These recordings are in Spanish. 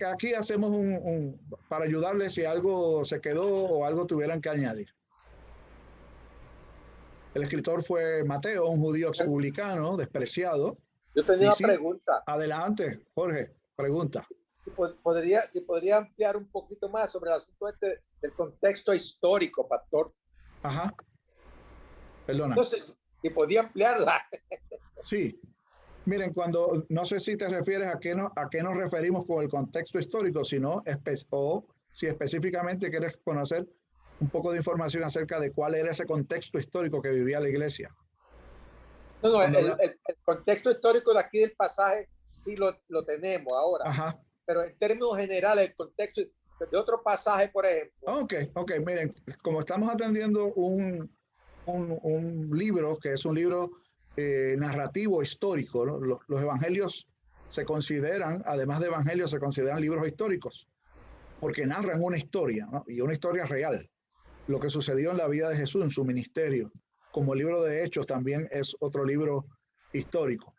aquí hacemos para ayudarles si algo se quedó o algo tuvieran que añadir. El escritor fue Mateo, un judío expublicano, despreciado. Yo tenía una pregunta. Adelante, Jorge, pregunta. Si podría ampliar un poquito más sobre el asunto del contexto histórico, pastor. Ajá. Perdona. Entonces, si podía ampliarla. Sí. Miren, no sé si te refieres a qué nos referimos con el contexto histórico, o si específicamente quieres conocer un poco de información acerca de cuál era ese contexto histórico que vivía la iglesia. No, el contexto histórico de aquí del pasaje sí lo tenemos ahora. Ajá. Pero en términos generales, el contexto de otro pasaje, por ejemplo. Ok, miren, como estamos atendiendo un libro que es un libro narrativo histórico, ¿no? Los evangelios se consideran, además de evangelios, se consideran libros históricos, porque narran una historia, ¿no? Y una historia real, lo que sucedió en la vida de Jesús, en su ministerio, como el libro de Hechos también es otro libro histórico.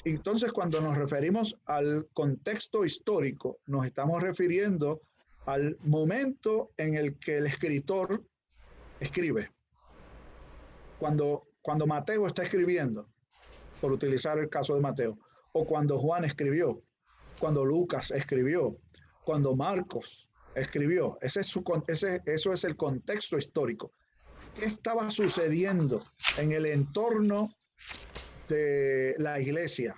Entonces, cuando nos referimos al contexto histórico, nos estamos refiriendo al momento en el que el escritor escribe. Cuando Mateo está escribiendo, por utilizar el caso de Mateo, o cuando Juan escribió, cuando Lucas escribió, cuando Marcos escribió, eso es el contexto histórico. ¿Qué estaba sucediendo en el entorno de la iglesia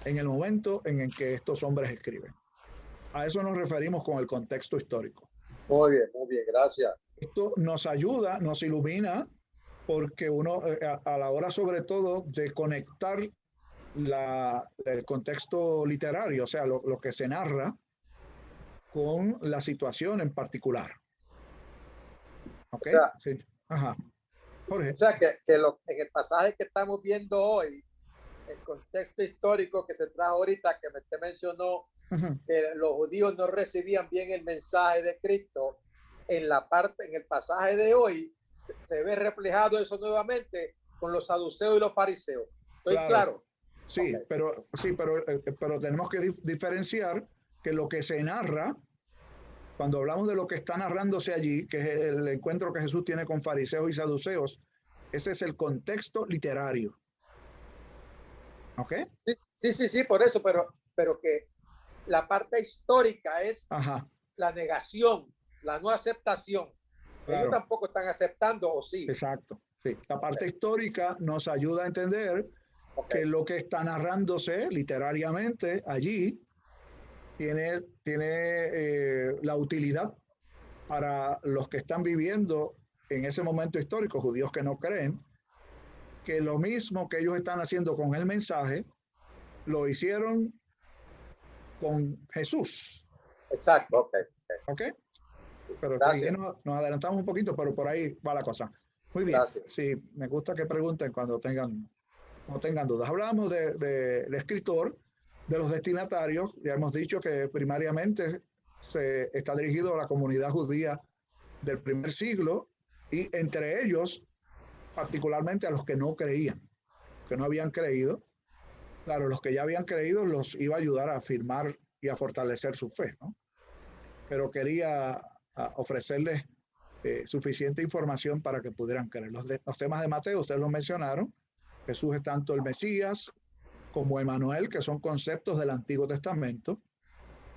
en el momento en el que estos hombres escriben? A eso nos referimos con el contexto histórico. Muy bien, gracias. Esto nos ayuda, nos ilumina, porque uno, a la hora sobre todo de conectar el contexto literario, o sea, lo que se narra, con la situación en particular. ¿Ok? O sea, sí. Ajá. Jorge. O sea, que en el pasaje que estamos viendo hoy, el contexto histórico que se trajo ahorita, que usted mencionó, que los judíos no recibían bien el mensaje de Cristo, en el pasaje de hoy, se ve reflejado eso nuevamente con los saduceos y los fariseos. ¿Estoy claro? Sí, okay. pero tenemos que diferenciar que lo que se narra, cuando hablamos de lo que está narrándose allí, que es el encuentro que Jesús tiene con fariseos y saduceos, ese es el contexto literario. ¿Ok? Sí, por eso, pero que la parte histórica es la negación, la no aceptación. Claro. Ellos tampoco están aceptando, ¿o sí? Exacto. Sí. La parte histórica nos ayuda a entender que lo que está narrándose literariamente allí tiene la utilidad para los que están viviendo en ese momento histórico, judíos que no creen, que lo mismo que ellos están haciendo con el mensaje, lo hicieron con Jesús. Exacto, ok. Pero aquí nos adelantamos un poquito, pero por ahí va la cosa. Muy bien. Gracias. Sí, me gusta que pregunten cuando tengan dudas. Hablamos del escritor, de los destinatarios. Ya hemos dicho que primariamente se está dirigido a la comunidad judía del primer siglo y entre ellos particularmente a los que no creían, que no habían creído. Claro, los que ya habían creído los iba a ayudar a afirmar y a fortalecer su fe, ¿no? Pero quería ofrecerles suficiente información para que pudieran creer. Los temas de Mateo, ustedes lo mencionaron. Jesús es tanto el Mesías como Emanuel, que son conceptos del Antiguo Testamento,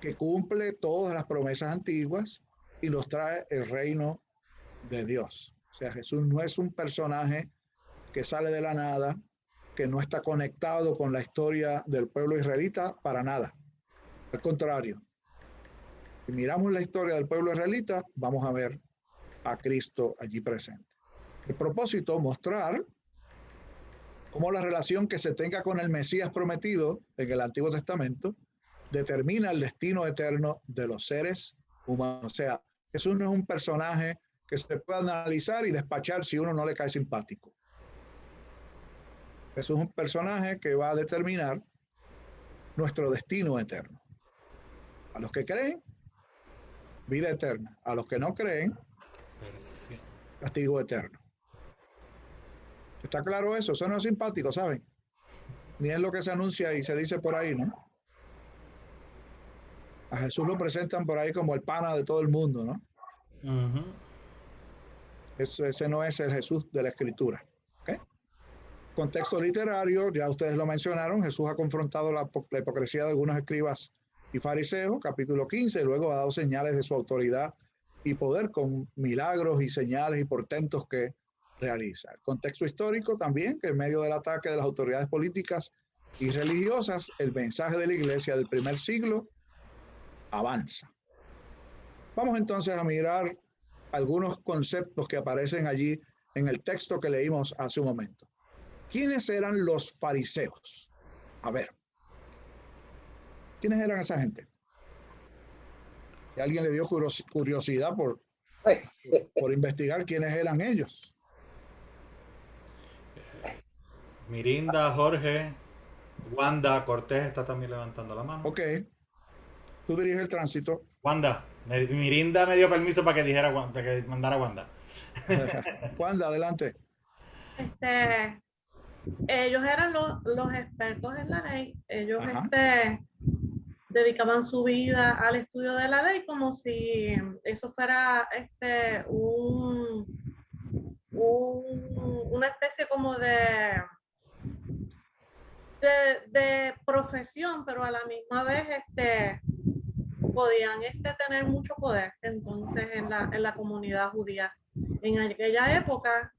que cumple todas las promesas antiguas y nos trae el reino de Dios. O sea, Jesús no es un personaje que sale de la nada, que no está conectado con la historia del pueblo israelita para nada. Al contrario, si miramos la historia del pueblo israelita, vamos a ver a Cristo allí presente. El propósito, mostrar cómo la relación que se tenga con el Mesías prometido en el Antiguo Testamento determina el destino eterno de los seres humanos. O sea, Jesús no es un personaje que se pueda analizar y despachar si uno no le cae simpático. Jesús es un personaje que va a determinar nuestro destino eterno. A los que creen, vida eterna. A los que no creen, castigo eterno. ¿Está claro eso? Eso no es simpático, ¿saben? Ni es lo que se anuncia y se dice por ahí, ¿no? A Jesús lo presentan por ahí como el pana de todo el mundo, ¿no? Ese no es el Jesús de la Escritura. ¿Okay? Contexto literario, ya ustedes lo mencionaron, Jesús ha confrontado la hipocresía de algunos escribas y fariseos, capítulo 15, y luego ha dado señales de su autoridad y poder con milagros y señales y portentos que realiza. El contexto histórico también, que en medio del ataque de las autoridades políticas y religiosas, el mensaje de la iglesia del primer siglo avanza. Vamos entonces a mirar algunos conceptos que aparecen allí en el texto que leímos hace un momento. ¿Quiénes eran los fariseos? A ver, ¿quiénes eran esa gente? ¿Y alguien le dio curiosidad por investigar quiénes eran ellos? Mirinda, Jorge, Wanda, Cortés está también levantando la mano. Ok, tú diriges el tránsito. Wanda, Mirinda me dio permiso para que dijera, para que mandara Wanda. Wanda, adelante. Ellos eran los expertos en la ley. Ellos dedicaban su vida al estudio de la ley como si eso fuera una especie como de profesión, pero a la misma vez podían tener mucho poder entonces en la comunidad judía. En aquella época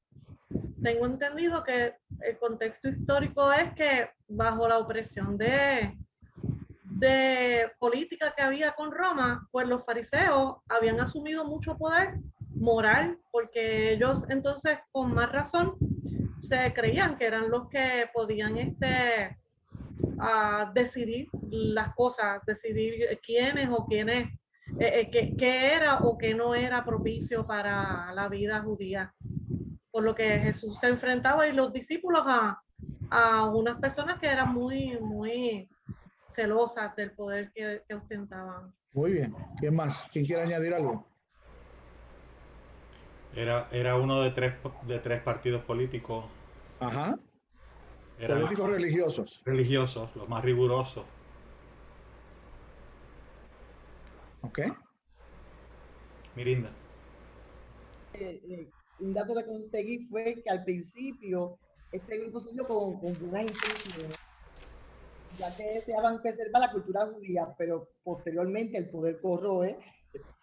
tengo entendido que el contexto histórico es que bajo la opresión de política que había con Roma, pues los fariseos habían asumido mucho poder moral, porque ellos entonces con más razón se creían que eran los que podían decidir las cosas, decidir quiénes o quiénes, qué era o qué no era propicio para la vida judía. Por lo que Jesús se enfrentaba y los discípulos a unas personas que eran muy celosas del poder que ostentaban. Muy bien. ¿Quién más? ¿Quién quiere añadir algo? Era uno de tres partidos políticos. Ajá. Políticos religiosos. Religiosos, los más rigurosos. Ok. Mirinda. Un dato que conseguí fue que al principio este grupo surgió con buenas intenciones, ya que deseaban preservar la cultura judía, pero posteriormente el poder corroe,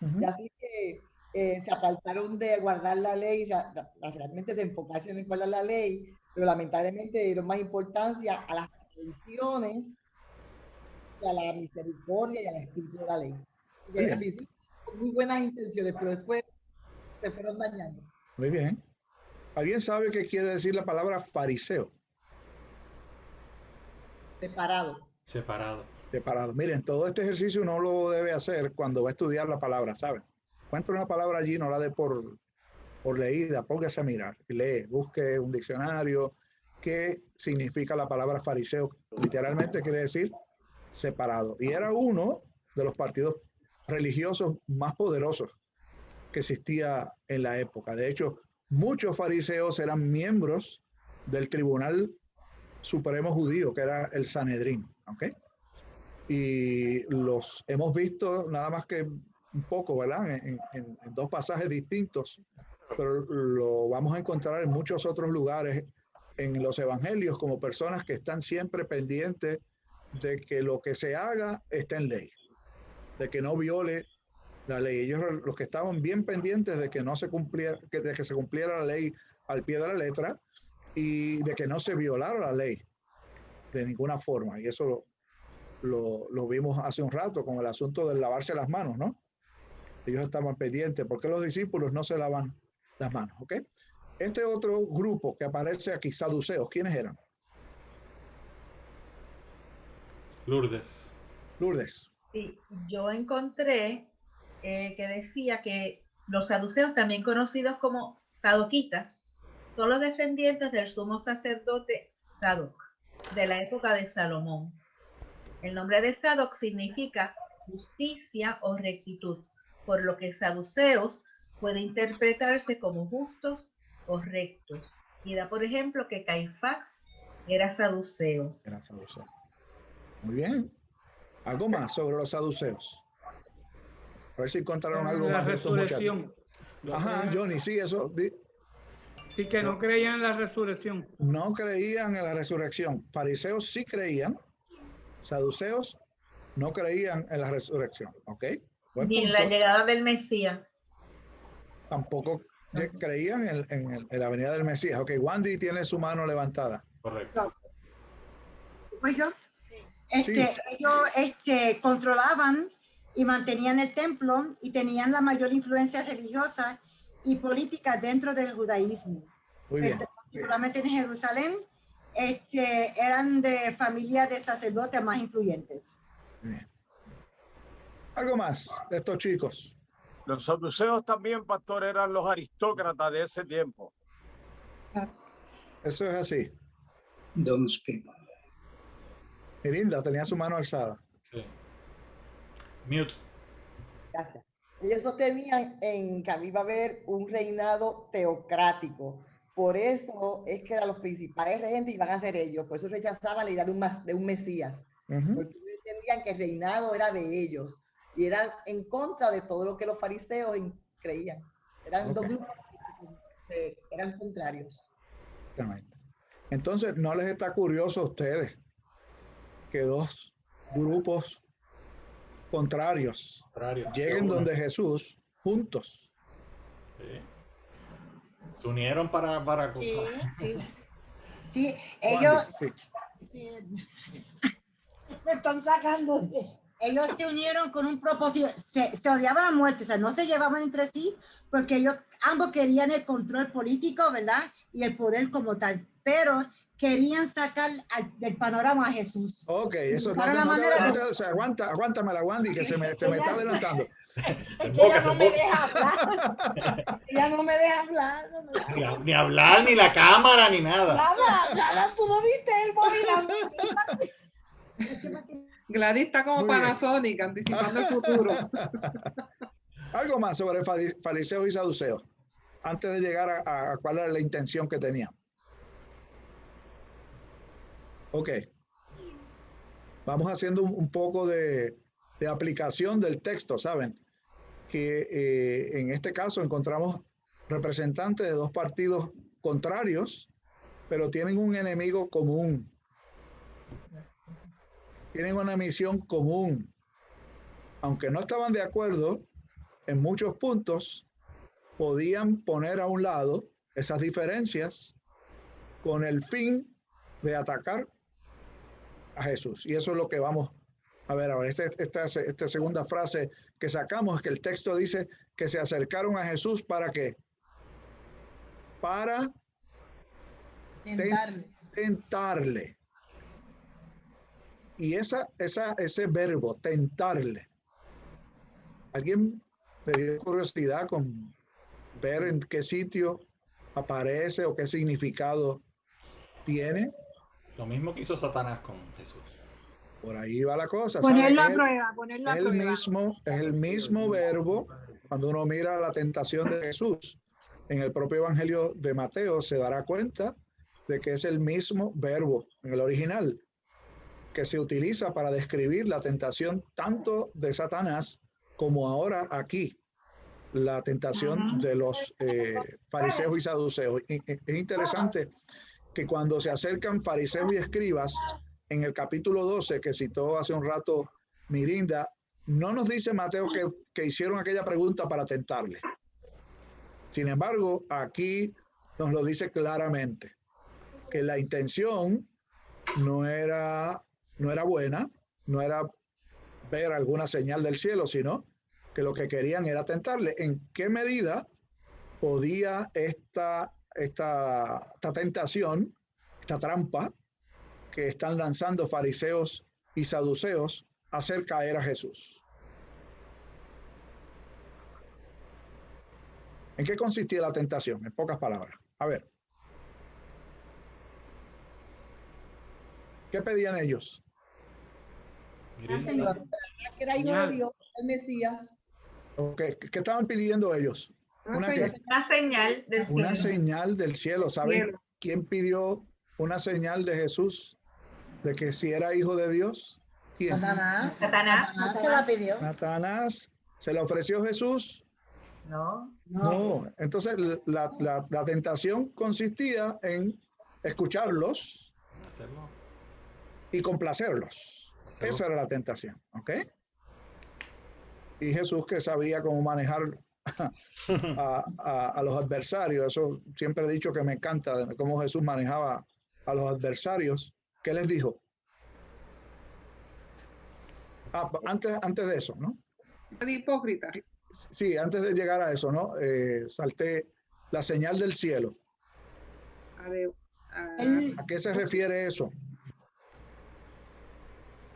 y así que se apartaron de guardar la ley, realmente se enfocaron en guardar la ley, pero lamentablemente dieron más importancia a las tradiciones, a la misericordia y al espíritu de la ley. Al principio, con muy buenas intenciones, pero después se fueron dañando. Muy bien. ¿Alguien sabe qué quiere decir la palabra fariseo? Separado. Miren, todo este ejercicio uno lo debe hacer cuando va a estudiar la palabra, ¿saben? Encuentra una palabra allí, no la dé por leída, póngase a mirar, lee, busque un diccionario. ¿Qué significa la palabra fariseo? Literalmente quiere decir separado. Y era uno de los partidos religiosos más poderosos que existía en la época. De hecho, muchos fariseos eran miembros del Tribunal Supremo Judío, que era el Sanedrín. ¿Okay? Y los hemos visto nada más que un poco, ¿verdad? En dos pasajes distintos, pero lo vamos a encontrar en muchos otros lugares en los evangelios como personas que están siempre pendientes de que lo que se haga esté en ley, de que no viole la ley. Ellos, los que estaban bien pendientes de que no se cumpliera, de que se cumpliera la ley al pie de la letra y de que no se violara la ley de ninguna forma. Y eso lo vimos hace un rato con el asunto del lavarse las manos, ¿no? Ellos estaban pendientes. ¿Por qué los discípulos no se lavan las manos? ¿Ok? Este otro grupo que aparece aquí, saduceos, ¿quiénes eran? Lourdes. Sí, yo encontré que decía que los saduceos, también conocidos como sadoquitas, son los descendientes del sumo sacerdote Sadoc, de la época de Salomón. El nombre de Sadoc significa justicia o rectitud, por lo que saduceos puede interpretarse como justos o rectos. Y da por ejemplo que Caifás era saduceo. Muy bien. ¿Algo más sobre los saduceos? A ver si encontraron algo la más de estos resurrección. Ajá, Johnny, sí, eso. Sí, que no creían en la resurrección. No creían en la resurrección. Fariseos sí creían. Saduceos no creían en la resurrección. ¿Ok? Ni en la llegada del Mesías. Tampoco creían en la venida del Mesías. Ok, Wandy tiene su mano levantada. Correcto. Pues yo, Sí. ellos controlaban y mantenían el templo y tenían la mayor influencia religiosa y política dentro del judaísmo. Muy bien. Particularmente en Jerusalén, eran de familias de sacerdotes más influyentes. Bien. Algo más de estos chicos. Los saduceos también, pastor, eran los aristócratas de ese tiempo. Eso es así. Don't speak. Mirinda tenía su mano alzada. Sí. Mute. Gracias. Ellos sostenían que iba a haber un reinado teocrático. Por eso es que eran los principales regentes iban a ser ellos. Por eso rechazaban la idea de un Mesías. Porque entendían que el reinado era de ellos. Y eran en contra de todo lo que los fariseos creían. Eran dos grupos que eran contrarios. Exactamente. Entonces, ¿no les está curioso a ustedes que dos grupos contrarios lleguen donde Jesús juntos? Sí. Se unieron para Sí, ellos sí. me están sacando. Ellos se unieron con un propósito, se odiaban a muerte, o sea, no se llevaban entre sí, porque ellos ambos querían el control político, ¿verdad? Y el poder como tal, pero querían sacar del panorama a Jesús. Ok, eso no, aguántame la Wandy, que se me está adelantando. Ella no me deja hablar. Ella no me deja hablar. No me deja hablar. Ni hablar, ni la cámara, ni nada. Nada, tú no viste el móvil. Gladys está como Panasonic, anticipando el futuro. Algo más sobre fariseos y saduceos, antes de llegar a cuál era la intención que tenían. Ok. Vamos haciendo un poco de aplicación del texto, ¿saben? Que en este caso encontramos representantes de dos partidos contrarios, pero tienen un enemigo común. Tienen una misión común. Aunque no estaban de acuerdo en muchos puntos, podían poner a un lado esas diferencias con el fin de atacar a Jesús. Y eso es lo que vamos a ver ahora. Esta segunda frase que sacamos es que el texto dice que se acercaron a Jesús ¿para qué? Para tentarle. Y ese verbo, tentarle. ¿Alguien le dio curiosidad con ver en qué sitio aparece o qué significado tiene? Lo mismo que hizo Satanás con Jesús. Por ahí va la cosa. Ponerlo a prueba, ponerlo a prueba. Es el mismo verbo cuando uno mira la tentación de Jesús. En el propio Evangelio de Mateo se dará cuenta de que es el mismo verbo en el original que se utiliza para describir la tentación tanto de Satanás como ahora aquí la tentación de los fariseos y saduceos. Es interesante que cuando se acercan fariseos y escribas, en el capítulo 12 que citó hace un rato Mirinda, no nos dice Mateo que hicieron aquella pregunta para tentarle. Sin embargo, aquí nos lo dice claramente, que la intención no era buena, no era ver alguna señal del cielo, sino que lo que querían era tentarle. ¿En qué medida podía esta tentación, esta trampa que están lanzando fariseos y saduceos, hacer caer a Jesús? ¿En qué consistía la tentación? En pocas palabras. A ver. ¿Qué pedían ellos? Que era hijo de Dios, el Mesías. Okay. ¿Qué estaban pidiendo ellos? Una señal del cielo. Una señal del cielo. ¿Saben quién pidió una señal de Jesús? De que si era hijo de Dios. ¿Quién? Satanás. Satanás se la pidió. Satanás ¿Se le ofreció Jesús? No. No. Entonces la tentación consistía en escucharlos y complacerlos. Esa era la tentación, ¿ok? Y Jesús, que sabía cómo manejar a los adversarios, eso siempre he dicho que me encanta, de cómo Jesús manejaba a los adversarios. ¿Qué les dijo? Antes de eso, ¿no? De hipócrita. Sí, antes de llegar a eso, ¿no? Salté la señal del cielo. ¿A qué se refiere eso?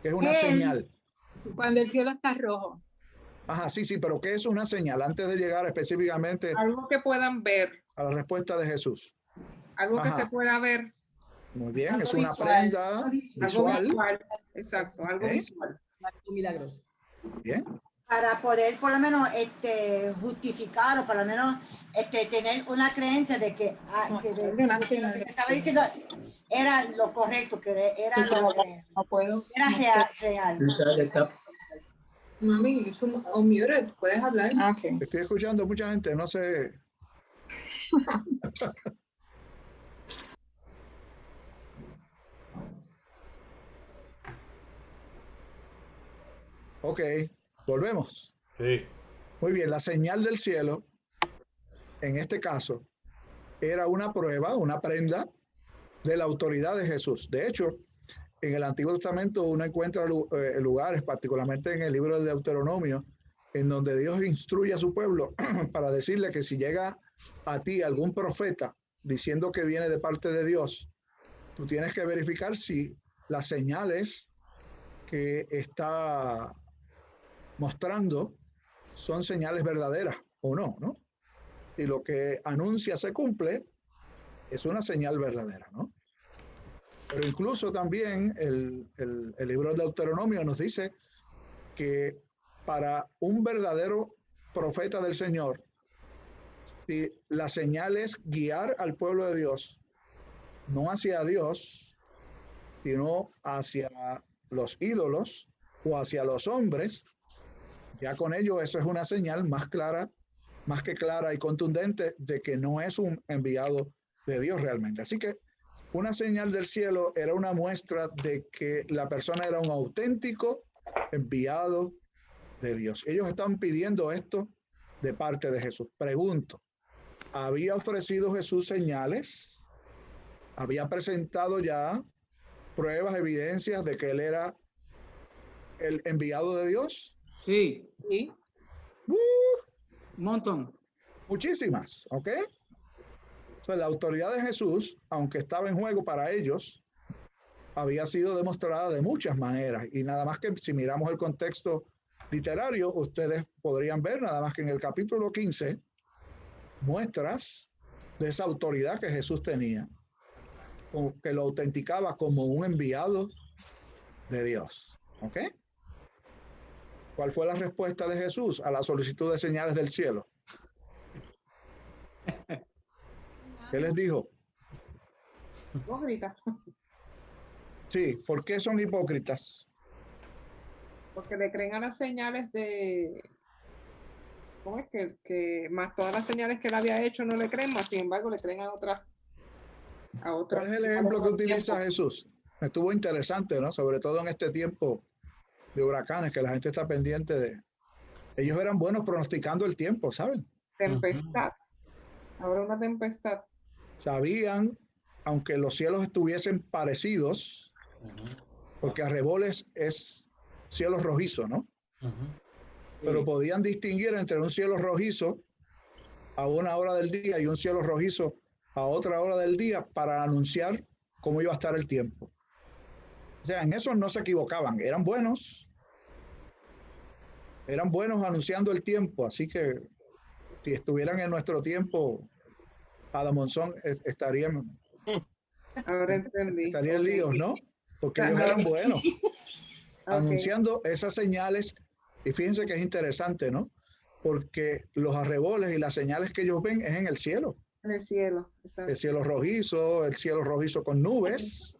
¿Qué es una señal? Cuando el cielo está rojo. Ajá, sí, pero ¿qué es una señal? Antes de llegar específicamente algo que puedan ver. A la respuesta de Jesús. Algo que se pueda ver. Muy bien, es una prenda visual. Algo visual. Exacto, algo visual. Algo milagroso. Bien. Para poder por lo menos justificar o por lo menos tener una creencia de que, lo que se estaba diciendo era lo correcto, que era era real. Mami, unmuted, puedes hablar. Okay. Estoy escuchando mucha gente, no sé. Ok, volvemos. Sí. Muy bien, la señal del cielo, en este caso, era una prueba, una prenda de la autoridad de Jesús. De hecho, en el Antiguo Testamento uno encuentra lugares, particularmente en el libro de Deuteronomio, en donde Dios instruye a su pueblo para decirle que si llega a ti algún profeta diciendo que viene de parte de Dios, tú tienes que verificar si las señales que está mostrando son señales verdaderas o no, ¿no? Si lo que anuncia se cumple, es una señal verdadera, ¿no? Pero incluso también el libro de Deuteronomio nos dice que para un verdadero profeta del Señor, si la señal es guiar al pueblo de Dios, no hacia Dios, sino hacia los ídolos o hacia los hombres, ya con ello eso es una señal más clara, más que clara y contundente de que no es un enviado de Dios realmente. Así que una señal del cielo era una muestra de que la persona era un auténtico enviado de Dios. Ellos están pidiendo esto de parte de Jesús. Pregunto, ¿había ofrecido Jesús señales? ¿Había presentado ya pruebas, evidencias de que él era el enviado de Dios? Sí. Un montón. Muchísimas, ¿ok? Entonces, la autoridad de Jesús, aunque estaba en juego para ellos, había sido demostrada de muchas maneras. Y nada más que si miramos el contexto literario, ustedes podrían ver nada más que en el capítulo 15 muestras de esa autoridad que Jesús tenía, que lo autenticaba como un enviado de Dios. ¿Ok? ¿Cuál fue la respuesta de Jesús a la solicitud de señales del cielo? ¿Qué les dijo? Hipócritas. Sí, ¿por qué son hipócritas? Porque le creen a las señales de... ¿Cómo es que más todas las señales que él había hecho no le creen, más sin embargo le creen a otras? ¿Cuál es el ejemplo que utiliza Jesús? Estuvo interesante, ¿no? Sobre todo en este tiempo de huracanes, que la gente está pendiente de... Ellos eran buenos pronosticando el tiempo, ¿saben? Tempestad. Ahora una tempestad. Sabían, aunque los cielos estuviesen parecidos, porque arreboles es cielo rojizo, ¿no? Pero podían distinguir entre un cielo rojizo a una hora del día y un cielo rojizo a otra hora del día para anunciar cómo iba a estar el tiempo. O sea, en eso no se equivocaban, eran buenos anunciando el tiempo, así que si estuvieran en nuestro tiempo, Adamonzón estarían líos, ¿no? Porque ellos eran buenos anunciando esas señales. Y fíjense que es interesante, ¿no? Porque los arreboles y las señales que ellos ven es en el cielo. En el cielo, exacto. El cielo rojizo con nubes,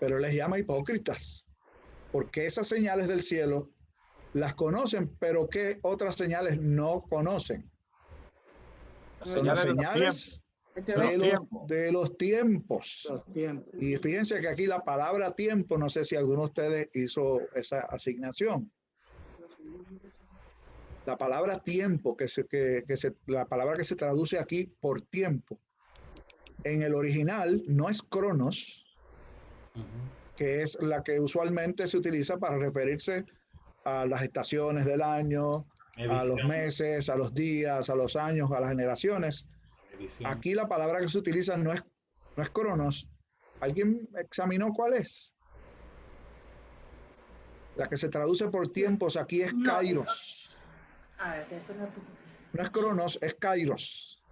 pero les llama hipócritas, porque esas señales del cielo las conocen, pero ¿qué otras señales no conocen? Son las señales de los tiempos. Y fíjense que aquí la palabra tiempo, no sé si alguno de ustedes hizo esa asignación. La palabra tiempo, la palabra que se traduce aquí por tiempo, en el original no es cronos, que es la que usualmente se utiliza para referirse a las estaciones del año, a los meses, a los días, a los años, a las generaciones. Aquí la palabra que se utiliza no es cronos. ¿Alguien examinó cuál es? La que se traduce por tiempos aquí es kairos. No es cronos, es kairos.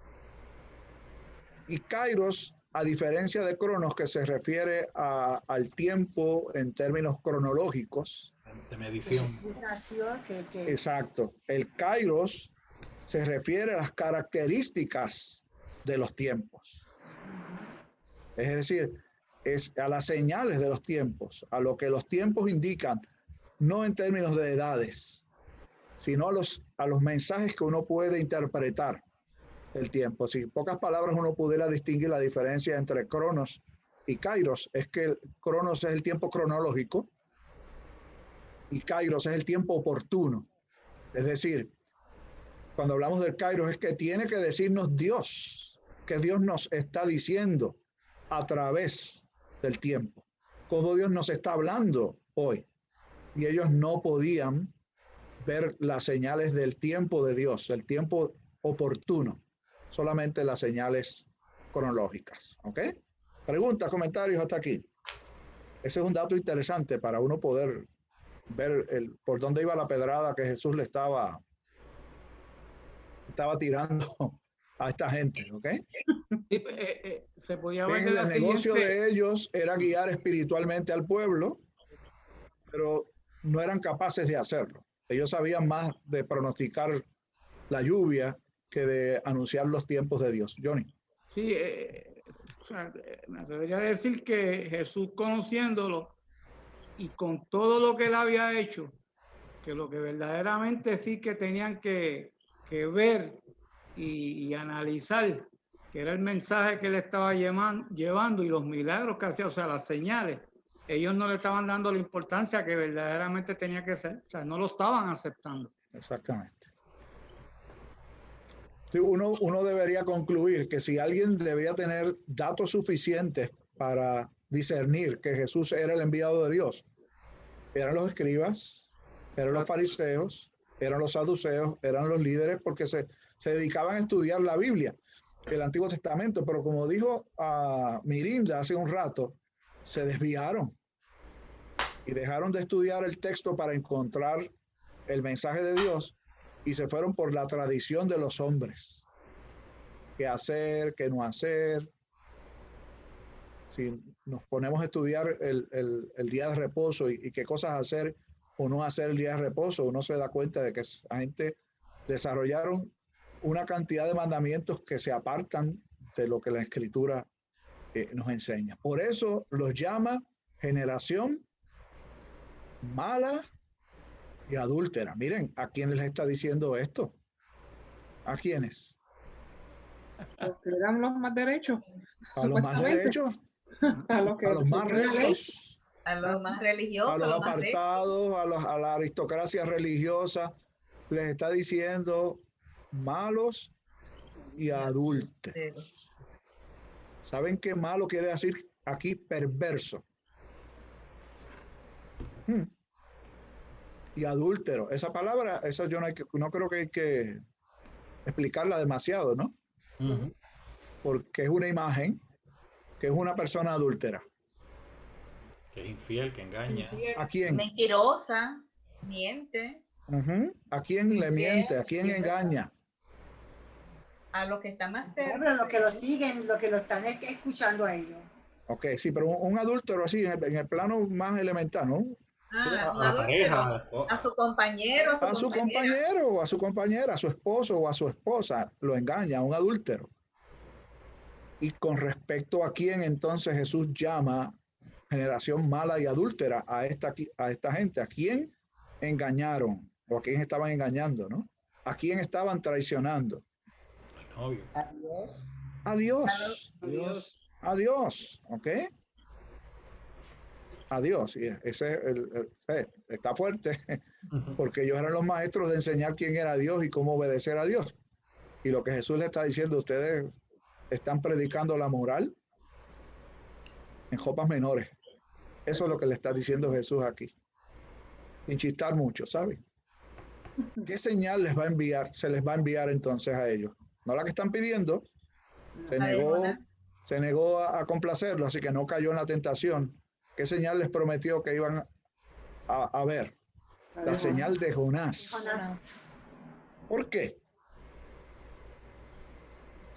Y kairos, a diferencia de cronos, que se refiere al tiempo en términos cronológicos. De medición. Exacto. El kairos se refiere a las características de los tiempos. Es decir, es a las señales de los tiempos, a lo que los tiempos indican, no en términos de edades, sino a los mensajes que uno puede interpretar el tiempo. Si en pocas palabras uno pudiera distinguir la diferencia entre cronos y kairos, es que el cronos es el tiempo cronológico y kairos es el tiempo oportuno. Es decir, cuando hablamos del kairos es que tiene que decirnos Dios, que Dios nos está diciendo a través del tiempo, cómo Dios nos está hablando hoy. Y ellos no podían ver las señales del tiempo de Dios, el tiempo oportuno, solamente las señales cronológicas. ¿Ok? Preguntas, comentarios hasta aquí. Ese es un dato interesante para uno poder ver por dónde iba la pedrada que Jesús le estaba tirando a esta gente. ¿Ok? Se podía ver el negocio de ellos era guiar espiritualmente al pueblo, pero no eran capaces de hacerlo. Ellos sabían más de pronosticar la lluvia que de anunciar los tiempos de Dios. Johnny. Sí, me atrevería a decir que Jesús, conociéndolo y con todo lo que él había hecho, que lo que verdaderamente sí que tenían que ver y analizar, que era el mensaje que él estaba llevando y los milagros que hacía, o sea, las señales, ellos no le estaban dando la importancia que verdaderamente tenía que ser, o sea, no lo estaban aceptando. Exactamente. Sí, uno debería concluir que si alguien debía tener datos suficientes para discernir que Jesús era el enviado de Dios, eran los escribas, eran los fariseos, eran los saduceos, eran los líderes, porque se dedicaban a estudiar la Biblia, el Antiguo Testamento, pero como dijo Mirinda hace un rato, se desviaron y dejaron de estudiar el texto para encontrar el mensaje de Dios y se fueron por la tradición de los hombres. ¿Qué hacer? ¿Qué no hacer? Si nos ponemos a estudiar el día de reposo y qué cosas hacer o no hacer el día de reposo, uno se da cuenta de que la gente desarrollaron una cantidad de mandamientos que se apartan de lo que la Escritura nos enseña. Por eso los llama generación mala y adúltera. Miren, ¿a quién les está diciendo esto? ¿A quiénes? Los que eran los más derechos. A los más derechos. A los más rectos. A los más religiosos. A los apartados, a la aristocracia religiosa. Les está diciendo malos y adúlteros. ¿Saben qué malo quiere decir aquí? Perverso. Y adúltero. Esa palabra, esa yo no creo que hay que explicarla demasiado, ¿no? Porque es una imagen que es una persona adúltera. Que es infiel, que engaña. ¿A quién? Mentirosa, miente. ¿A quién le miente? ¿A quién engaña? A los que están más cerca. Pero los que lo siguen, los que lo están escuchando a ellos. Ok, sí, pero un adúltero así, en el plano más elemental, ¿no? A la pareja, a su compañero, a su compañero o a su compañera, a su esposo o a su esposa, lo engaña, un adúltero. Y con respecto a quién entonces Jesús llama generación mala y adúltera a esta gente, ¿a quién engañaron? ¿O a quién estaban engañando, no? ¿A quién estaban traicionando? Obvio. A Dios. A Dios. A Dios. A Dios, ¿ok? A Dios. Y ese está fuerte, porque ellos eran los maestros de enseñar quién era Dios y cómo obedecer a Dios. Y lo que Jesús le está diciendo, ustedes están predicando la moral en copas menores. Eso es lo que le está diciendo Jesús aquí. Sin chistar mucho, ¿sabe? ¿Qué señal les va a enviar? Se les va a enviar entonces a ellos. No la que están pidiendo. Se negó a complacerlo, así que no cayó en la tentación. ¿Qué señal les prometió que iban a ver? La señal de Jonás. ¿Por qué?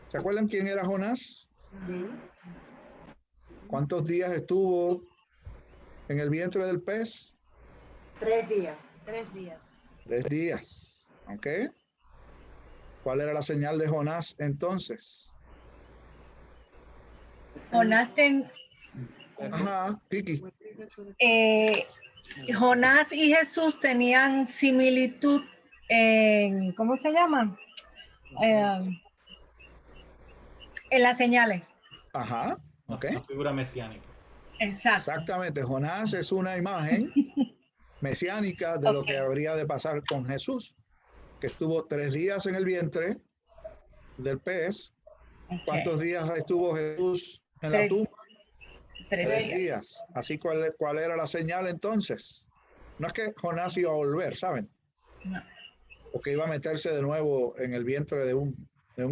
¿Se acuerdan quién era Jonás? ¿Cuántos días estuvo en el vientre del pez? 3 días. 3 días. 3 días. ¿Ok? ¿Cuál era la señal de Jonás entonces? Jonás, Ajá, Piki. Jonás y Jesús tenían similitud en, ¿cómo se llama? En las señales. Ajá, ok. Una figura mesiánica. Exacto. Exactamente, Jonás es una imagen mesiánica de lo que habría de pasar con Jesús, que estuvo 3 días en el vientre del pez. ¿Cuántos días estuvo Jesús en la tumba? 3 días. Así, ¿cuál era la señal entonces? No es que Jonás iba a volver, ¿saben? No. O que iba a meterse de nuevo en el vientre de un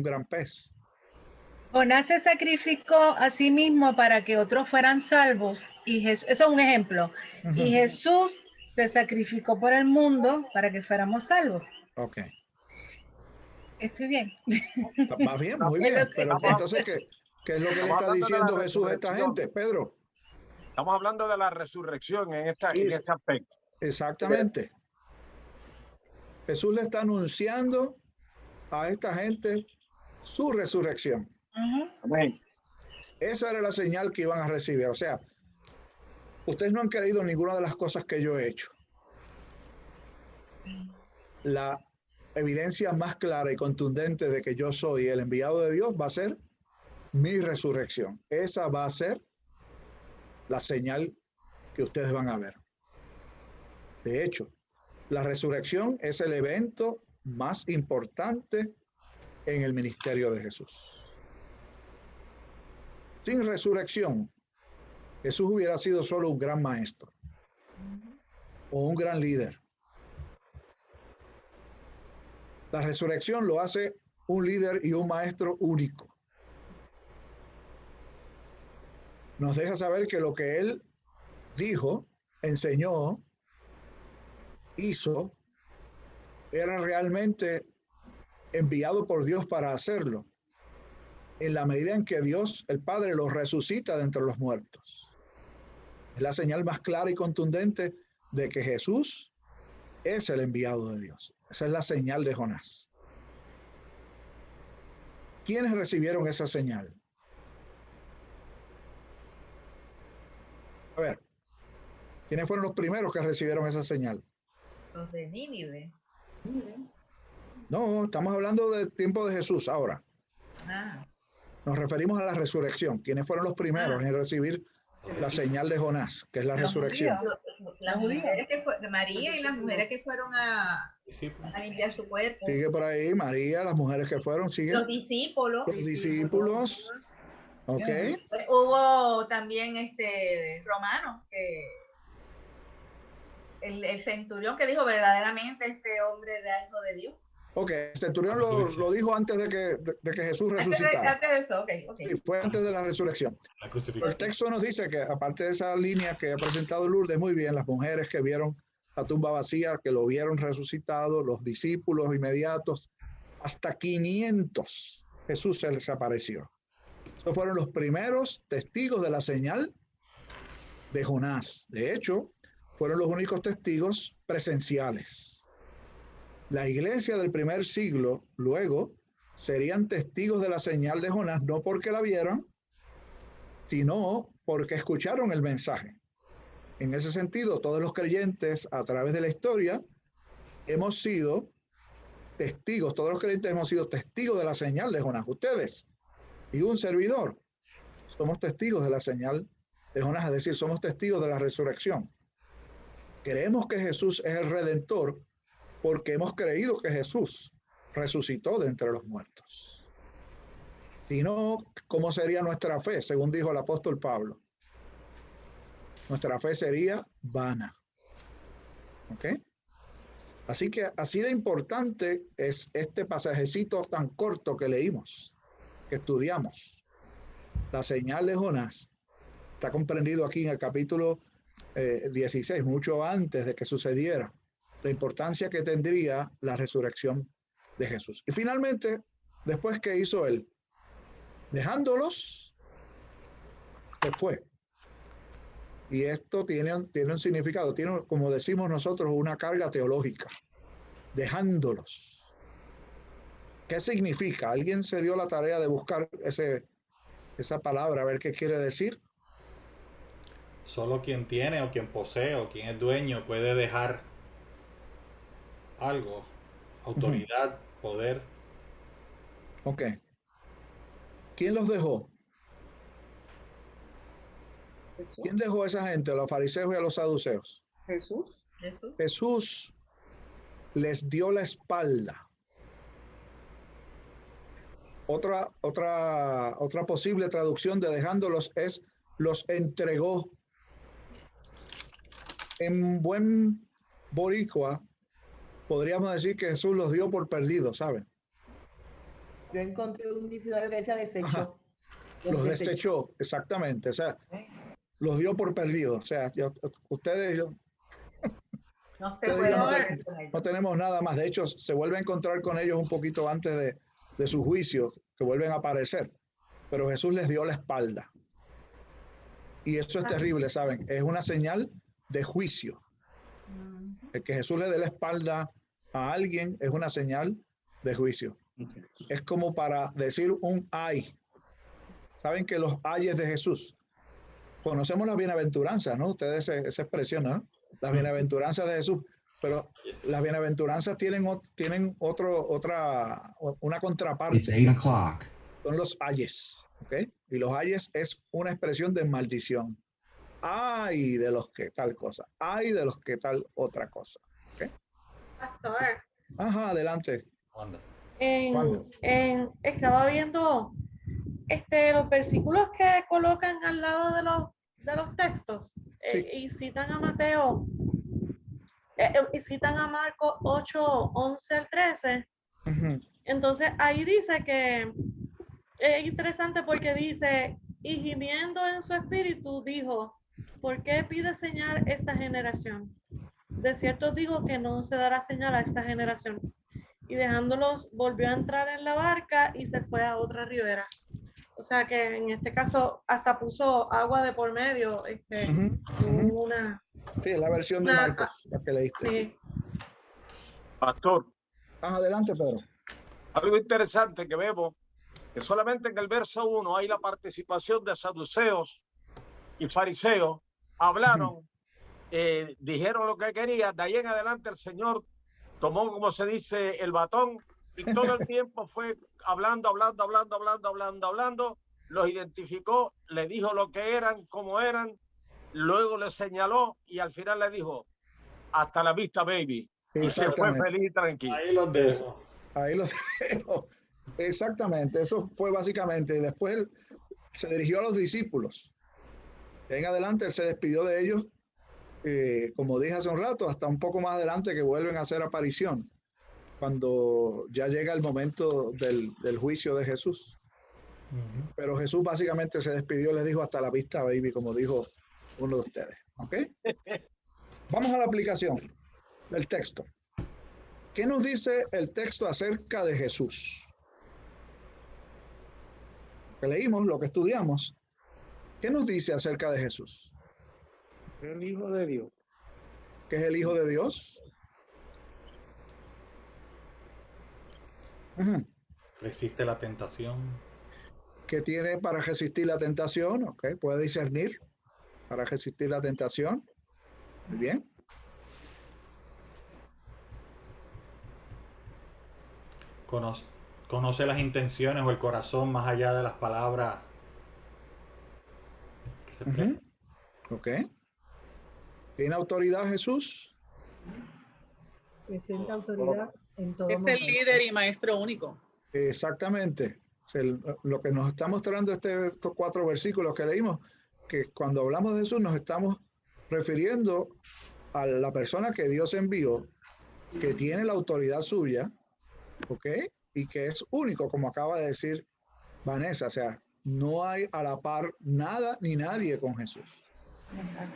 gran pez. Jonás se sacrificó a sí mismo para que otros fueran salvos. Y eso es un ejemplo. Y Jesús se sacrificó por el mundo para que fuéramos salvos. Ok. Estoy bien. Va bien, muy bien. Pero entonces, ¿qué es lo que le está diciendo Jesús a esta gente, Pedro? Estamos hablando de la resurrección en este aspecto. Exactamente. Jesús le está anunciando a esta gente su resurrección. Amén. Esa era la señal que iban a recibir. O sea, ustedes no han creído en ninguna de las cosas que yo he hecho. La evidencia más clara y contundente de que yo soy el enviado de Dios va a ser mi resurrección. Esa va a ser la señal que ustedes van a ver. De hecho, la resurrección es el evento más importante en el ministerio de Jesús. Sin resurrección, Jesús hubiera sido solo un gran maestro o un gran líder. La resurrección lo hace un líder y un maestro único. Nos deja saber que lo que él dijo, enseñó, hizo, era realmente enviado por Dios para hacerlo, en la medida en que Dios, el Padre, lo resucita de entre los muertos. Es la señal más clara y contundente de que Jesús es el enviado de Dios. Esa es la señal de Jonás. ¿Quiénes recibieron esa señal? A ver, ¿quiénes fueron los primeros que recibieron esa señal? Los de Nínive. No, estamos hablando del tiempo de Jesús ahora. Ah. Nos referimos a la resurrección. ¿Quiénes fueron los primeros en recibir la señal de Jonás, que es la resurrección? Las mujeres que María y las mujeres que fueron a limpiar su cuerpo. Sigue por ahí, María, las mujeres que fueron, sigue. Los discípulos. Los discípulos. Ok. Hubo también Romano, que el centurión que dijo verdaderamente este hombre era hijo de Dios. Ok, el centurión lo dijo antes de que Jesús resucitara. Antes de eso, okay. Sí, fue antes de la resurrección. El texto nos dice que, aparte de esa línea que ha presentado Lourdes muy bien, las mujeres que vieron la tumba vacía, que lo vieron resucitado, los discípulos inmediatos, hasta 500 Jesús se les apareció. Esos fueron los primeros testigos de la señal de Jonás. De hecho, fueron los únicos testigos presenciales. La iglesia del primer siglo, luego, serían testigos de la señal de Jonás, no porque la vieron, sino porque escucharon el mensaje. En ese sentido, todos los creyentes a través de la historia hemos sido testigos, todos los creyentes hemos sido testigos de la señal de Jonás. Ustedes y un servidor somos testigos de la señal de Jonás, es decir, somos testigos de la resurrección. Creemos que Jesús es el Redentor porque hemos creído que Jesús resucitó de entre los muertos. Si no, ¿cómo sería nuestra fe? Según dijo el apóstol Pablo. Nuestra fe sería vana. ¿Ok? Así que así de importante es este pasajecito tan corto que leímos, que estudiamos. La señal de Jonás está comprendido aquí en el capítulo 16, mucho antes de que sucediera, la importancia que tendría la resurrección de Jesús. Y finalmente, después que hizo él, dejándolos, se fue. Y esto tiene un significado, tiene, como decimos nosotros, una carga teológica. Dejándolos. ¿Qué significa? ¿Alguien se dio la tarea de buscar esa palabra, a ver qué quiere decir? Solo quien tiene o quien posee o quien es dueño puede dejar algo, autoridad, poder. Ok. ¿Quién los dejó? Jesús. ¿Quién dejó a esa gente, a los fariseos y a los saduceos? Jesús. Jesús les dio la espalda. Otra posible traducción de dejándolos es los entregó. En buen boricua podríamos decir que Jesús los dio por perdidos, ¿saben? Yo encontré un diccionario que decía desechó. Los desechó, exactamente. O sea, los dio por perdidos. O sea, ustedes no se puede no tenemos nada más. De hecho, se vuelve a encontrar con ellos un poquito antes de su juicio, que vuelven a aparecer. Pero Jesús les dio la espalda. Y eso es terrible, ¿saben? Es una señal de juicio. El que Jesús le dé la espalda a alguien es una señal de juicio. Es como para decir un ay. Saben que los ayes de Jesús, conocemos las bienaventuranzas, ¿no? Ustedes esa expresión, ¿no? Las bienaventuranzas de Jesús, pero las bienaventuranzas tienen una contraparte. Son los ayes, ¿ok? Y los ayes es una expresión de maldición. Ay de los que tal cosa, ay de los que tal otra cosa. ¿Okay? Pastor. Ajá, adelante. Estaba viendo los versículos que colocan al lado de los textos Sí. y citan a Mateo y citan a Marcos 8, 11 al 13. Entonces ahí dice que es interesante porque dice, y gimiendo en su espíritu dijo, ¿por qué pide señal esta generación? De cierto digo que no se dará señal a esta generación. Y dejándolos volvió a entrar en la barca y se fue a otra ribera. O sea que en este caso hasta puso agua de por medio. Sí, es la versión de Marcos, la que leíste. Sí. Pastor. Adelante, Pedro. Algo interesante que vemos, que solamente en el verso 1 hay la participación de saduceos y fariseos. Hablaron, dijeron lo que querían. De ahí en adelante el Señor tomó, como se dice, el batón y todo el tiempo fue hablando, los identificó, le dijo lo que eran, cómo eran, luego le señaló y al final le dijo, hasta la vista, baby. Y se fue feliz y tranquilo. Ahí los dejo. Ahí los dejo. Exactamente, eso fue básicamente. Después él se dirigió a los discípulos. En adelante él se despidió de ellos, como dije hace un rato, hasta un poco más adelante que vuelven a hacer aparición, cuando ya llega el momento del juicio de Jesús. Pero Jesús básicamente se despidió, les dijo hasta la vista, baby, como dijo uno de ustedes. ¿Ok? Vamos a la aplicación del texto. ¿Qué nos dice el texto acerca de Jesús? Lo que leímos, lo que estudiamos. ¿Qué nos dice acerca de Jesús? El Hijo de Dios. ¿Qué es el Hijo de Dios? Resiste la tentación. ¿Qué tiene para resistir la tentación? Okay. Puede discernir para resistir la tentación. Muy bien. Conoce las intenciones o el corazón más allá de las palabras que se expresan. Ok. ¿Tiene autoridad Jesús? Presenta autoridad en todo Es momento. el líder y maestro único. Exactamente. Lo que nos está mostrando estos 4 versículos que leímos, que cuando hablamos de Jesús nos estamos refiriendo a la persona que Dios envió, que tiene la autoridad suya, ¿ok? Y que es único, como acaba de decir Vanessa. O sea, no hay a la par nada ni nadie con Jesús. Exacto.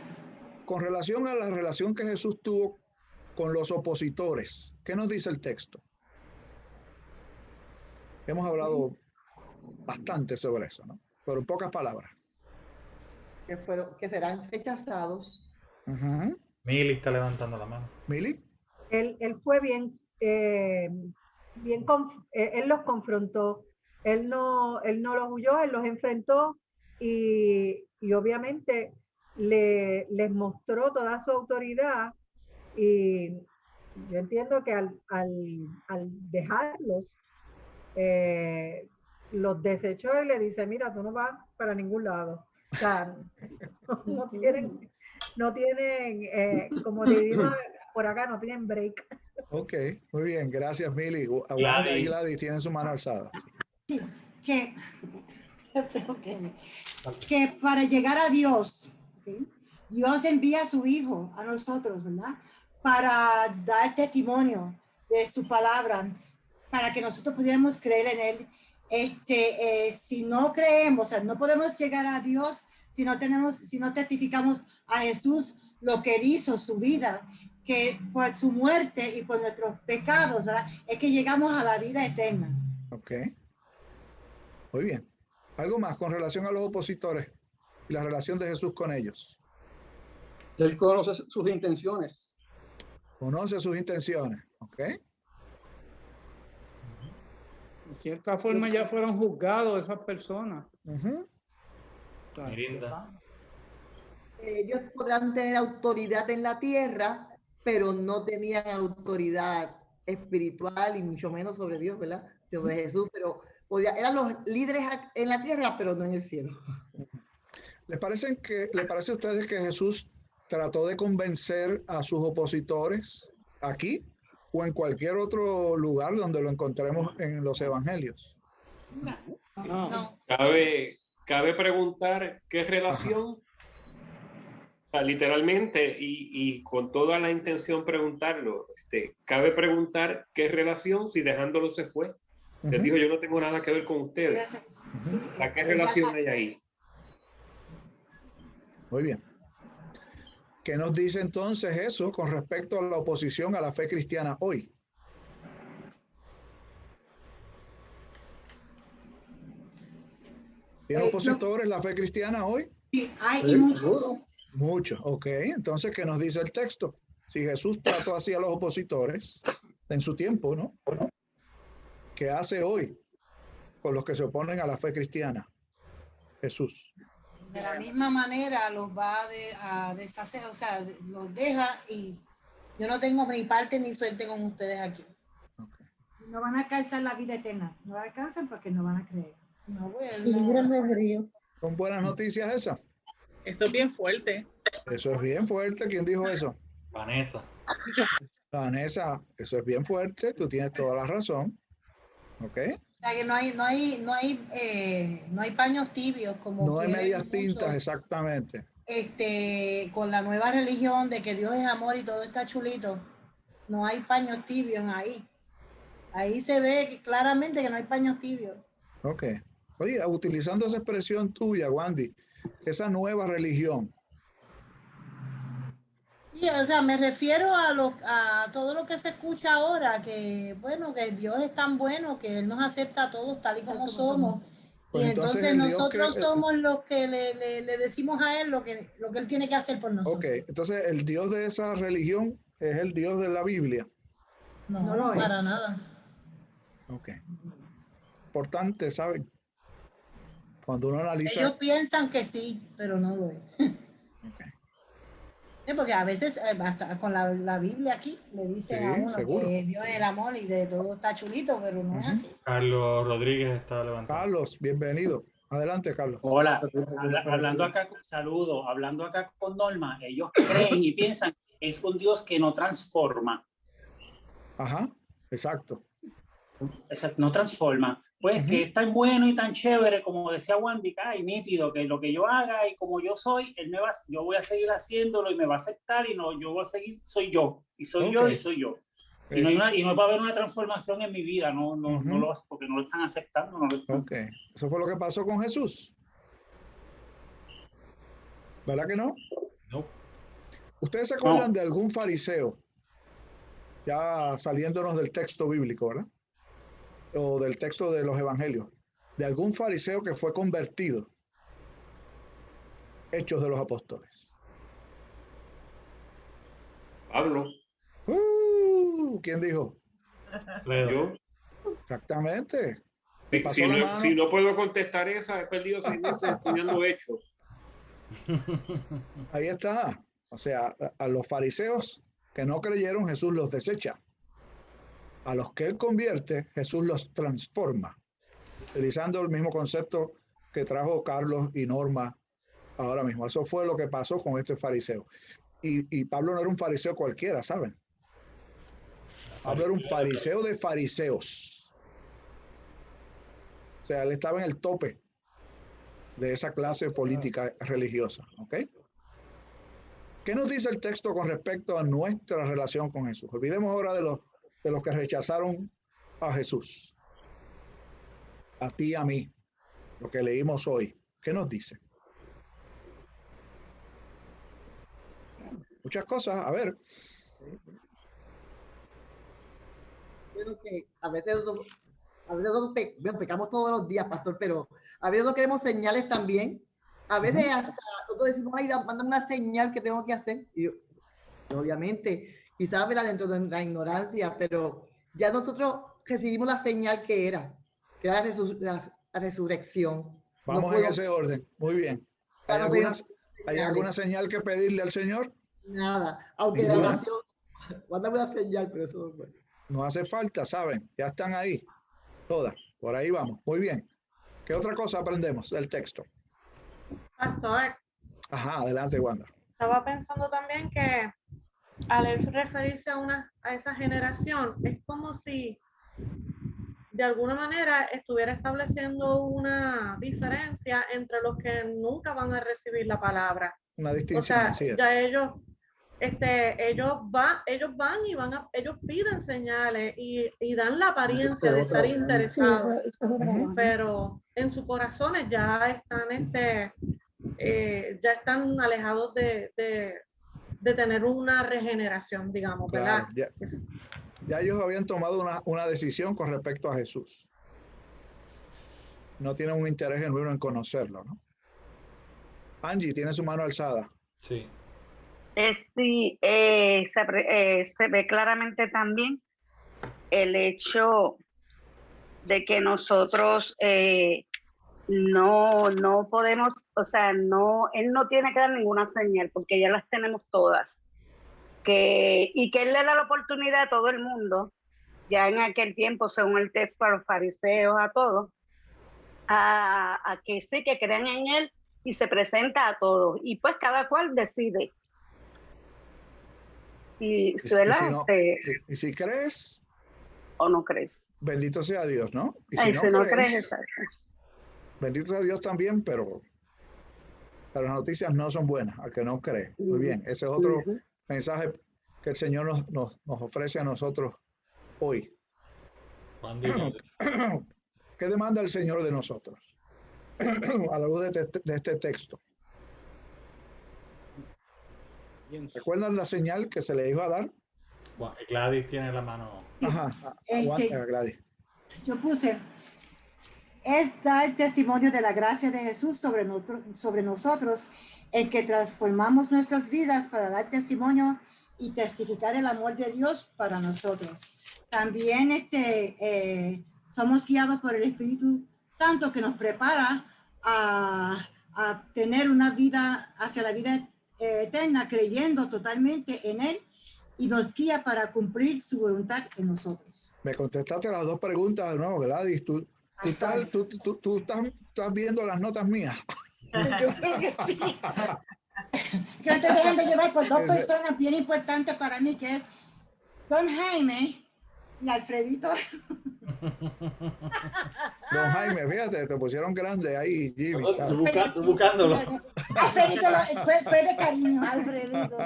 Con relación a la relación que Jesús tuvo con los opositores, ¿qué nos dice el texto? Hemos hablado bastante sobre eso, ¿no? Pero en pocas palabras. Que serán rechazados. Mili está levantando la mano. ¿Mili? Él fue bien, él los confrontó, él no los huyó, él los enfrentó y obviamente les mostró toda su autoridad, y yo entiendo que al dejarlos, los desechó y le dice, mira, tú no vas para ningún lado. O sea, no tienen como diríamos por acá, no tienen break. Ok, muy bien, gracias Mili. Wanda y Gladys tienen su mano alzada. Sí, que para llegar a Dios, ¿okay? Dios envía a su Hijo a nosotros, ¿verdad? Para dar testimonio de su palabra, para que nosotros pudiéramos creer en Él. Si no creemos, o sea, no podemos llegar a Dios si no testificamos a Jesús lo que Él hizo, su vida, que por su muerte y por nuestros pecados, ¿verdad? Es que llegamos a la vida eterna. Ok. Muy bien. ¿Algo más con relación a los opositores y la relación de Jesús con ellos? Él conoce sus intenciones. Conoce sus intenciones. Ok. De cierta forma ya fueron juzgados esas personas. Mirinda. Ellos podrán tener autoridad en la tierra, pero no tenían autoridad espiritual y mucho menos sobre Dios, ¿verdad? Sobre Jesús, pero eran los líderes en la tierra, pero no en el cielo. ¿Les parece a ustedes que Jesús trató de convencer a sus opositores aquí o en cualquier otro lugar donde lo encontremos en los evangelios? No. Cabe preguntar qué relación, o sea, literalmente, y con toda la intención preguntarlo, cabe preguntar qué relación si dejándolo se fue. Les dijo, yo no tengo nada que ver con ustedes. ¿Qué relación hay ahí? Muy bien. ¿Qué nos dice entonces eso con respecto a la oposición a la fe cristiana hoy? ¿Tiene opositores la fe cristiana hoy? Sí, hay muchos. Muchos, ok. Entonces, ¿qué nos dice el texto? Si Jesús trató así a los opositores en su tiempo, ¿no? ¿Qué hace hoy con los que se oponen a la fe cristiana? Jesús. De la misma manera los va a deshacer, o sea, los deja y yo no tengo ni parte ni suerte con ustedes aquí. Okay. No van a alcanzar la vida eterna, no la alcanzan porque no van a creer. No, bueno. ¿Son buenas noticias esas? Esto es bien fuerte. Eso es bien fuerte. ¿Quién dijo eso? Vanessa. Vanessa, eso es bien fuerte. Tú tienes toda la razón. ¿Ok? O sea, que no hay paños tibios como no hay medias tintas, exactamente. Con la nueva religión de que Dios es amor y todo está chulito, no hay paños tibios ahí. Ahí se ve claramente que no hay paños tibios. Ok. Oye, utilizando esa expresión tuya, Wandy, esa nueva religión. Sí, o sea, me refiero a todo lo que se escucha ahora, que bueno, que Dios es tan bueno que Él nos acepta a todos tal y como somos. Pues y entonces nosotros somos los que le decimos a Él lo que Él tiene que hacer por nosotros. Ok, entonces el Dios de esa religión es el Dios de la Biblia. No lo es. Para nada. Ok. Importante, ¿saben? Cuando uno analiza... Ellos piensan que sí, pero no lo es. Okay. Porque a veces hasta con la Biblia aquí le dicen a uno seguro. que Dios es el amor y de todo está chulito, pero no es así. Carlos Rodríguez está levantando. Carlos, bienvenido. Adelante, Carlos. Hola, hablando acá, saludo, hablando acá con Norma, ellos creen y piensan que es un Dios que no transforma. Ajá, exacto. No transforma. Pues que es tan bueno y tan chévere, como decía Wandy, y nítido, que lo que yo haga y como yo soy, yo voy a seguir haciéndolo y me va a aceptar y no, yo voy a seguir, soy yo, y soy yo, y soy yo. Y no va a haber una transformación en mi vida, no lo hace porque no lo están aceptando. Eso fue lo que pasó con Jesús. ¿Verdad que no? No. ¿Ustedes se acuerdan de algún fariseo, ya saliéndonos del texto bíblico, ¿verdad? O del texto de los evangelios, de algún fariseo que fue convertido? Hechos de los Apóstoles. Pablo. ¿Quién dijo? Yo. Exactamente. Si no puedo contestar esa, he perdido 6 meses estudiando hechos. Ahí está. O sea, a los fariseos que no creyeron, Jesús los desecha. A los que él convierte, Jesús los transforma, utilizando el mismo concepto que trajo Carlos y Norma ahora mismo. Eso fue lo que pasó con este fariseo. Y Pablo no era un fariseo cualquiera, ¿saben? Pablo era un fariseo de fariseos. O sea, él estaba en el tope de esa clase política religiosa. ¿Ok? ¿Qué nos dice el texto con respecto a nuestra relación con Jesús? Olvidemos ahora de los que rechazaron a Jesús. A ti y a mí. Lo que leímos hoy. ¿Qué nos dice? Muchas cosas. A ver. Creo que a veces nosotros pecamos todos los días, pastor, pero a veces no queremos señales también. A veces hasta nosotros decimos, ay, mándame una señal que tengo que hacer. Y obviamente, quizás dentro de la ignorancia, pero ya nosotros recibimos la señal que era la resurrección. Vamos en ese orden. Muy bien. ¿Hay alguna señal que pedirle al Señor? Nada. Aunque la oración, mándame una señal, pero eso no. No hace falta, ¿saben? Ya están ahí. Todas. Por ahí vamos. Muy bien. ¿Qué otra cosa aprendemos del texto? Pastor. Ajá, adelante, Wanda. Estaba pensando también que al él referirse a esa generación, es como si de alguna manera estuviera estableciendo una diferencia entre los que nunca van a recibir la palabra. Una distinción, así es. Ya ellos van y ellos piden señales y dan la apariencia de estar interesados, pero en sus corazones ya están alejados de tener una regeneración, digamos, ¿verdad? Claro, ya ellos habían tomado una decisión con respecto a Jesús. No tienen un interés genuino en conocerlo, ¿no? Angie, tiene su mano alzada. Sí. Sí, se ve claramente también el hecho de que nosotros no podemos, o sea, él no tiene que dar ninguna señal porque ya las tenemos todas. Y que él le da la oportunidad a todo el mundo, ya en aquel tiempo, según el texto, a los fariseos, a todos, a que sí, que crean en él y se presenta a todos. Y pues cada cual decide. Y si crees o no crees, bendito sea Dios, ¿no? Y si no crees, bendito sea Dios también, pero las noticias no son buenas al que no cree. Muy bien, ese es otro mensaje que el Señor nos ofrece a nosotros hoy. ¿Qué demanda el Señor de nosotros? A la luz de este texto. ¿Recuerdan la señal que se le iba a dar? Gladys tiene la mano. Ajá, aguanta, Gladys. Yo puse, es dar testimonio de la gracia de Jesús sobre nosotros, en que transformamos nuestras vidas para dar testimonio y testificar el amor de Dios para nosotros. También somos guiados por el Espíritu Santo que nos prepara a tener una vida hacia la vida eterna, creyendo totalmente en Él y nos guía para cumplir su voluntad en nosotros. Me contestaste las dos preguntas de nuevo, Gladys. ¿Tú estás viendo las notas mías? Yo creo que sí. Que no te dejen de llevar por dos personas bien importantes para mí, que es Don Jaime y Alfredito. Don Jaime, fíjate, te pusieron grande ahí, Jimmy. Buscándolo. Alfredito fue de cariño, Alfredito.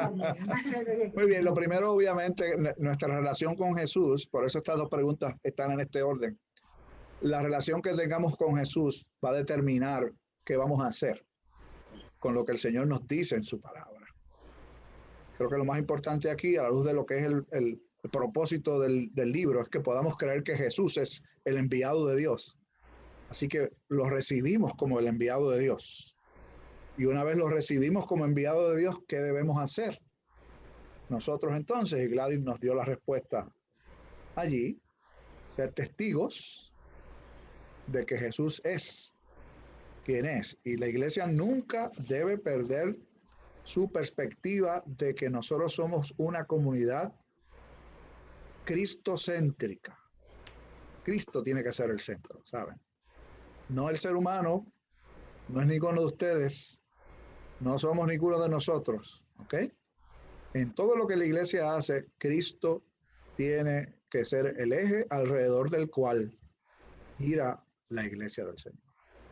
Muy bien, lo primero, obviamente, nuestra relación con Jesús, por eso estas dos preguntas están en este orden. La relación que tengamos con Jesús va a determinar qué vamos a hacer con lo que el Señor nos dice en su palabra. Creo que lo más importante aquí, a la luz de lo que es el propósito del libro, es que podamos creer que Jesús es el enviado de Dios. Así que lo recibimos como el enviado de Dios. Y una vez lo recibimos como enviado de Dios, ¿qué debemos hacer? Nosotros entonces, y Gladys nos dio la respuesta allí, ser testigos de que Jesús es quien es. Y la iglesia nunca debe perder su perspectiva de que nosotros somos una comunidad cristocéntrica. Cristo tiene que ser el centro, ¿saben? No el ser humano, no es ninguno de ustedes, no somos ninguno de nosotros, ¿ok? En todo lo que la iglesia hace, Cristo tiene que ser el eje alrededor del cual gira la iglesia del Señor.